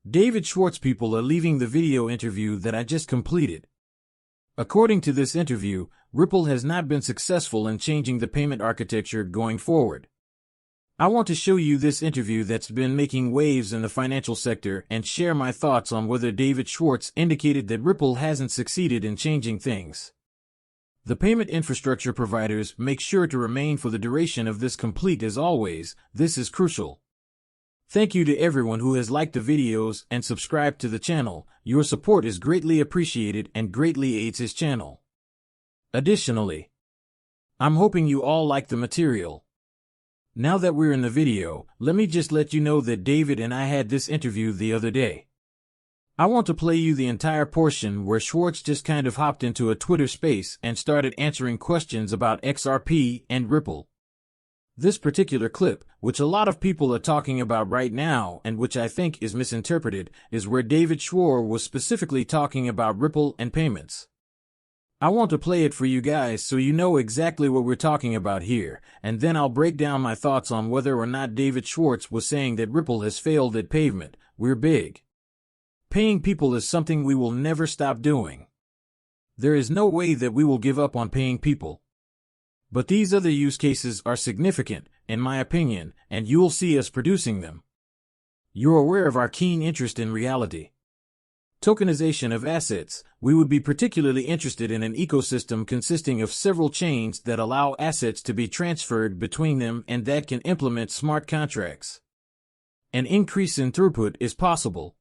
David Swartz people are leaving the video interview that I just completed. According to this interview, Ripple has not been successful in changing the payment architecture going forward. I want to show you this interview that's been making waves in the financial sector and share my thoughts on whether David Swartz indicated that Ripple hasn't succeeded in changing things. The payment infrastructure providers make sure to remain for the duration of this complete. As always, this is crucial. Thank you to everyone who has liked the videos and subscribed to the channel. Your support is greatly appreciated and greatly aids his channel. Additionally, I'm hoping you all like the material. Now that we're in the video, let me just let you know that David and I had this interview the other day. I want to play you the entire portion where Swartz just kind of hopped into a Twitter space and started answering questions about XRP and Ripple. This particular clip, which a lot of people are talking about right now and which I think is misinterpreted, is where David Swartz was specifically talking about Ripple and payments. I want to play it for you guys so you know exactly what we're talking about here, and then I'll break down my thoughts on whether or not David Swartz was saying that Ripple has failed at payment. We're big. Paying people is something we will never stop doing. There is no way that we will give up on paying people. But these other use cases are significant, in my opinion, and you'll see us producing them. You're aware of our keen interest in reality. Tokenization of assets. We would be particularly interested in an ecosystem consisting of several chains that allow assets to be transferred between them and that can implement smart contracts. An increase in throughput is possible.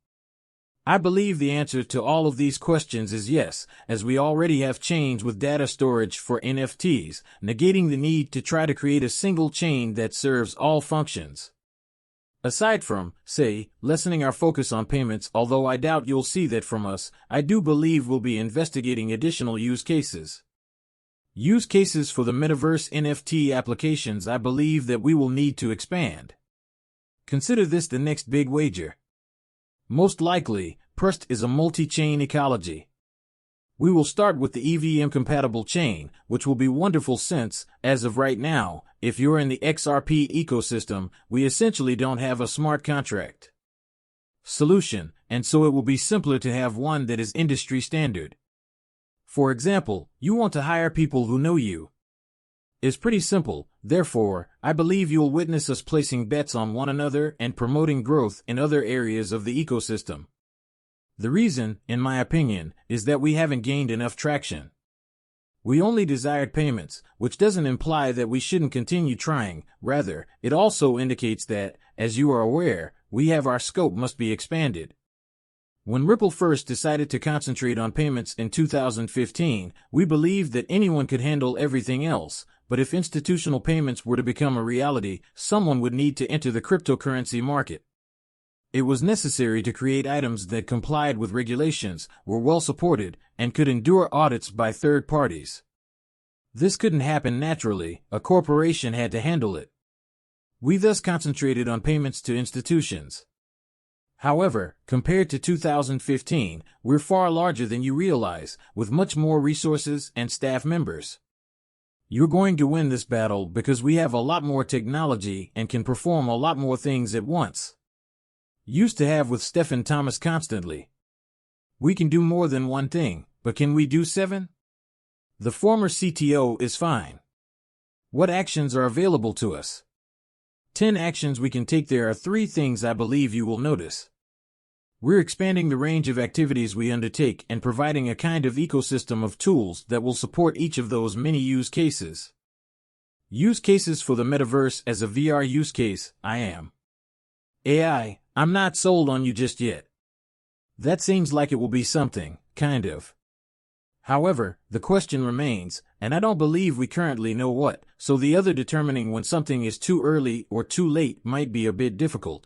I believe the answer to all of these questions is yes, as we already have chains with data storage for NFTs, negating the need to try to create a single chain that serves all functions. Aside from, say, lessening our focus on payments, although I doubt you'll see that from us, I do believe we'll be investigating additional use cases. Use cases for the metaverse NFT applications I believe that we will need to expand. Consider this the next big wager. Most likely, Perst is a multi-chain ecology. We will start with the EVM-compatible chain, which will be wonderful since, as of right now, if you're in the XRP ecosystem, we essentially don't have a smart contract solution, and so it will be simpler to have one that is industry standard. For example, you want to hire people who know you. It's pretty simple, therefore, I believe you'll witness us placing bets on one another and promoting growth in other areas of the ecosystem. The reason, in my opinion, is that we haven't gained enough traction. We only desired payments, which doesn't imply that we shouldn't continue trying. Rather, it also indicates that, as you are aware, our scope must be expanded. When Ripple first decided to concentrate on payments in 2015, we believed that anyone could handle everything else, but if institutional payments were to become a reality, someone would need to enter the cryptocurrency market. It was necessary to create items that complied with regulations, were well supported, and could endure audits by third parties. This couldn't happen naturally, a corporation had to handle it. We thus concentrated on payments to institutions. However, compared to 2015, we're far larger than you realize, with much more resources and staff members. You're going to win this battle because we have a lot more technology and can perform a lot more things at once. Used to have with Stephen Thomas constantly. We can do more than one thing, but can we do 7? The former CTO is fine. What actions are available to us? 10 actions we can take. There are 3 things I believe you will notice. We're expanding the range of activities we undertake and providing a kind of ecosystem of tools that will support each of those many use cases. Use cases for the metaverse as a VR use case. I am. AI, I'm not sold on you just yet. That seems like it will be something, kind of. However, the question remains, and I don't believe we currently know what, so the other determining when something is too early or too late might be a bit difficult.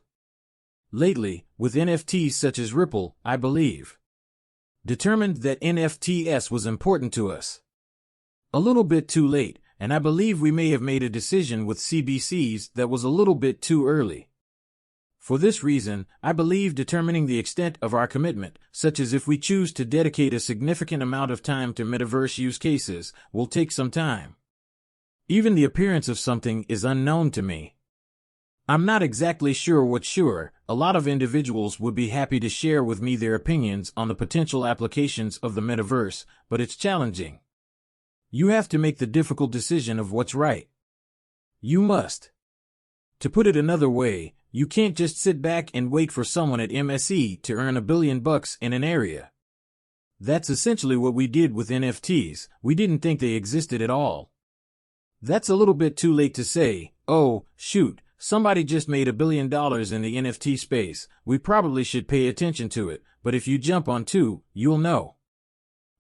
Lately, with NFTs such as Ripple, I believe, determined that NFTs was important to us. A little bit too late, and I believe we may have made a decision with CBCs that was a little bit too early. For this reason, I believe determining the extent of our commitment, such as if we choose to dedicate a significant amount of time to metaverse use cases, will take some time. Even the appearance of something is unknown to me. I'm not exactly sure what's sure. A lot of individuals would be happy to share with me their opinions on the potential applications of the metaverse, but it's challenging. You have to make the difficult decision of what's right. You must. To put it another way, you can't just sit back and wait for someone at MSE to earn $1 billion in an area. That's essentially what we did with NFTs. We didn't think they existed at all. That's a little bit too late to say, oh, shoot, somebody just made $1 billion in the NFT space. We probably should pay attention to it, but if you jump on too, you'll know.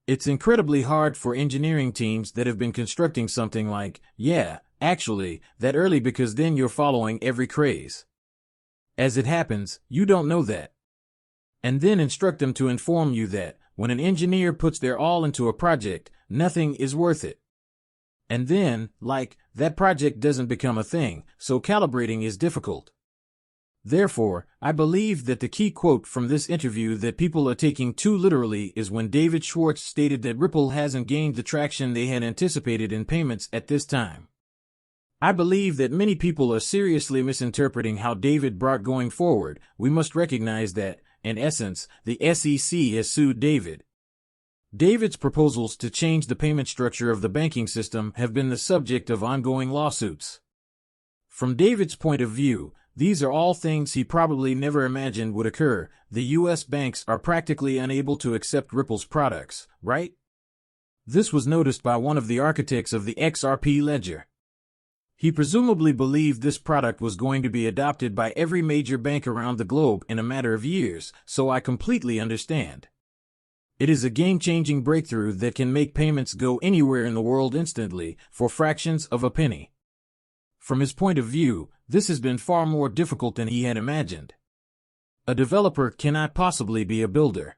It's incredibly hard for engineering teams that have been constructing something like, yeah, actually, that early because then you're following every craze. As it happens, you don't know that. And then instruct them to inform you that, when an engineer puts their all into a project, nothing is worth it. And then, that project doesn't become a thing, so calibrating is difficult. Therefore, I believe that the key quote from this interview that people are taking too literally is when David Swartz stated that Ripple hasn't gained the traction they had anticipated in payments at this time. I believe that many people are seriously misinterpreting how David brought going forward. We must recognize that, in essence, the SEC has sued David. David's proposals to change the payment structure of the banking system have been the subject of ongoing lawsuits. From David's point of view, these are all things he probably never imagined would occur. The U.S. banks are practically unable to accept Ripple's products, right? This was noticed by one of the architects of the XRP ledger. He presumably believed this product was going to be adopted by every major bank around the globe in a matter of years, so I completely understand. It is a game-changing breakthrough that can make payments go anywhere in the world instantly, for fractions of a penny. From his point of view, this has been far more difficult than he had imagined. A developer cannot possibly be a builder.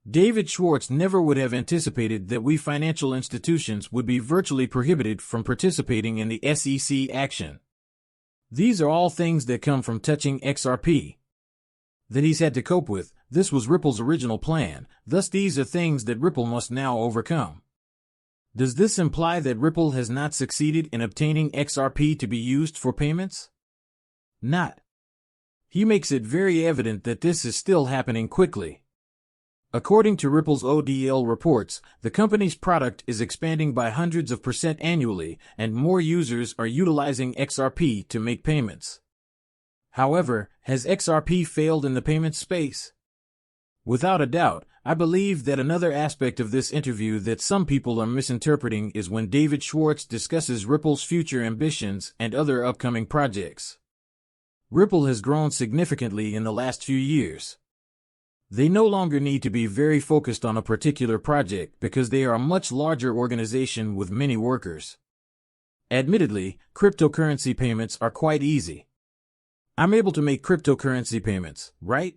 David Swartz never would have anticipated that we financial institutions would be virtually prohibited from participating in the SEC action. These are all things that come from touching XRP. That he's had to cope with. This was Ripple's original plan, thus these are things that Ripple must now overcome. Does this imply that Ripple has not succeeded in obtaining XRP to be used for payments? Not. He makes it very evident that this is still happening quickly. According to Ripple's ODL reports, the company's product is expanding by hundreds of % annually, and more users are utilizing XRP to make payments. However, has XRP failed in the payment space? Without a doubt, I believe that another aspect of this interview that some people are misinterpreting is when David Swartz discusses Ripple's future ambitions and other upcoming projects. Ripple has grown significantly in the last few years. They no longer need to be very focused on a particular project because they are a much larger organization with many workers. Admittedly, cryptocurrency payments are quite easy. I'm able to make cryptocurrency payments, right?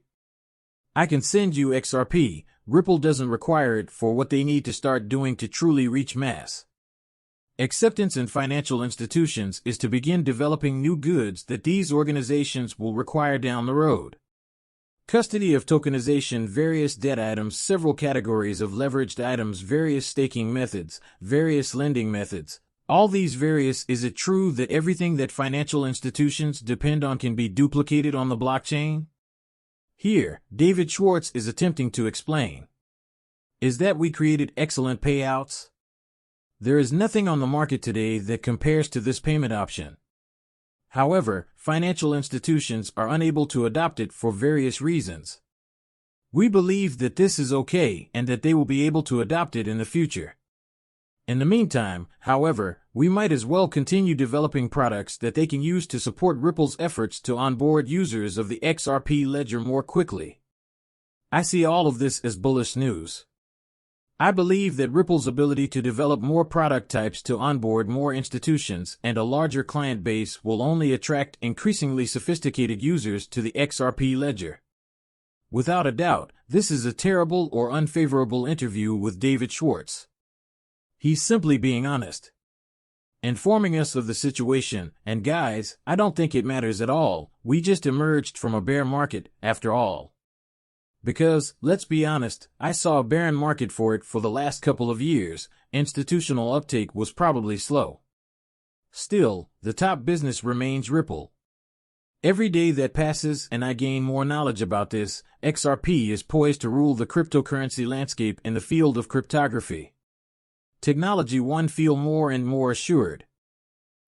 I can send you XRP. Ripple doesn't require it for what they need to start doing to truly reach mass. Acceptance in financial institutions is to begin developing new goods that these organizations will require down the road. Custody of tokenization, various debt items, several categories of leveraged items, various staking methods, various lending methods. All these various. Is it true that everything that financial institutions depend on can be duplicated on the blockchain? Here, David Swartz is attempting to explain. Is that we created excellent payouts? There is nothing on the market today that compares to this payment option. However, financial institutions are unable to adopt it for various reasons. We believe that this is okay and that they will be able to adopt it in the future. In the meantime, however, we might as well continue developing products that they can use to support Ripple's efforts to onboard users of the XRP ledger more quickly. I see all of this as bullish news. I believe that Ripple's ability to develop more product types to onboard more institutions and a larger client base will only attract increasingly sophisticated users to the XRP ledger. Without a doubt, this is a terrible or unfavorable interview with David Swartz. He's simply being honest, informing us of the situation, and guys, I don't think it matters at all. We just emerged from a bear market, after all. Because, let's be honest, I saw a barren market for it for the last couple of years. Institutional uptake was probably slow. Still, the top business remains Ripple. Every day that passes and I gain more knowledge about this, XRP is poised to rule the cryptocurrency landscape in the field of cryptography. Technology one feel more and more assured.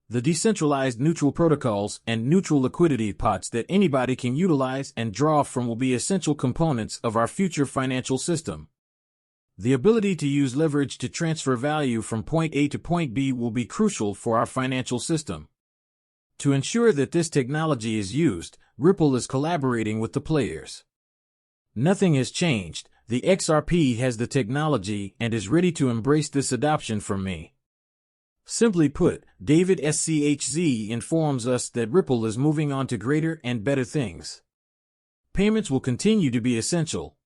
The decentralized neutral protocols and neutral liquidity pots that anybody can utilize and draw from will be essential components of our future financial system. The ability to use leverage to transfer value from point A to point B will be crucial for our financial system. To ensure that this technology is used, Ripple is collaborating with the players. Nothing has changed. The XRP has the technology and is ready to embrace this adoption from me. Simply put, David SCHZ informs us that Ripple is moving on to greater and better things. Payments will continue to be essential.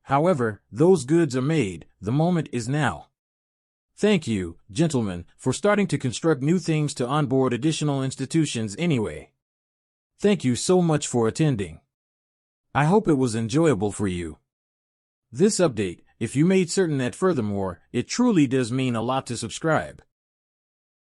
However, those goods are made. The moment is now. Thank you, gentlemen, for starting to construct new things to onboard additional institutions anyway. Thank you so much for attending. I hope it was enjoyable for you. This update, if you made certain that furthermore, it truly does mean a lot to subscribe.